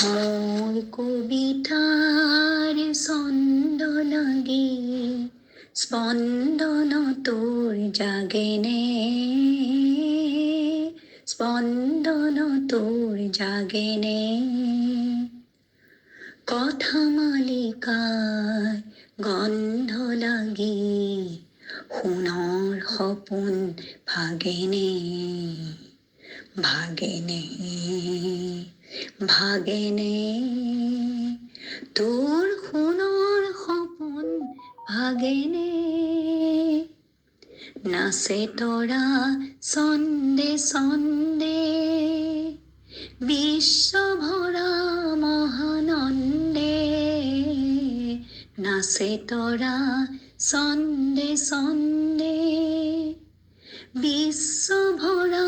মোৰ কবিতাৰ ছন্দ লাগি স্পন্দন তোৰ জাগেনে, স্পন্দন তোৰ জাগেনে। কথা মালিকায় গন্ধ লাগি সোণৰ সপোন ভাগেনে, ভাগেনে, ভাগেনে। তোৰ সোণৰ সপোন ভাগেনে। নাচে তৰা ছন্দে ছন্দে বিশ্বভৰা মহানন্দে। নাচে তৰা ছন্দে ছন্দে বিশ্বভৰা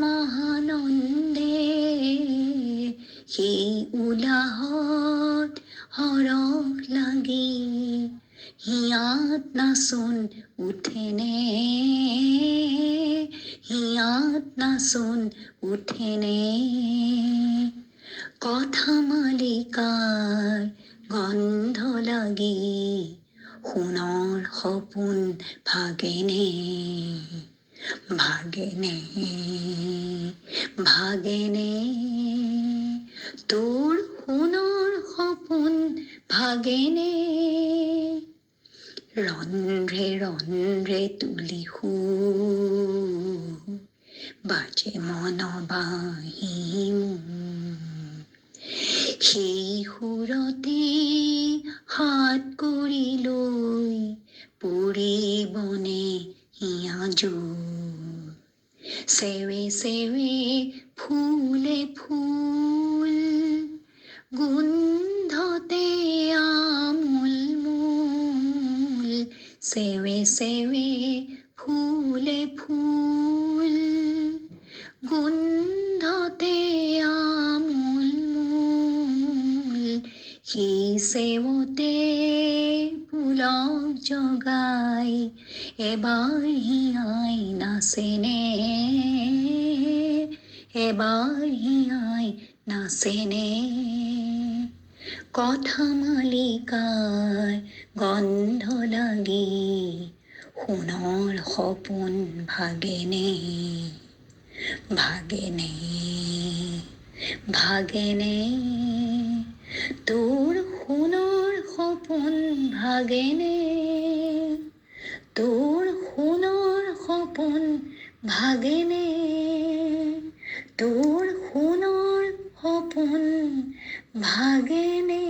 মহানন্দে। সেই উলাহত সৰহ লাগি হিয়াত নাচোন উঠেনে, হিয়াত নাচোন উঠেনে। কথা মালিকাৰ গন্ধ লাগি সোণৰ সপোন ভাগেনে, ভাগেনে, ভাগেনে। তোৰ সোণৰ সপোন ভাগেনে। ৰন্ধ্ৰে ৰন্ধ্ৰে তুলি সুৰ বাজে মন বাঁহী মোৰ। সেই সুৰতে হাত কৰি লৈ পৰিবনে হিয়া জোৰ। চেৱে চেৱে ফুলে ফুল গোন্ধতে আমোল মোল। চেৱে চেৱে ফুলে ফুল গোন্ধতে আমোল মোল। সেই চেৱতে পুলক জগাই এবাৰ হিয়াই নাচেনে, এবাৰ হিয়াই নাচেনে। কথা মালিকাৰ গন্ধ লাগি সোণৰ সপোন ভাগেনে, ভাগেনে, ভাগেনে। তোৰ সোণৰ সপোন ভাগেনে, তোৰ সোণৰ সপোন ভাগেনে। তোৰ সোণৰ সপোন ভাগেনে।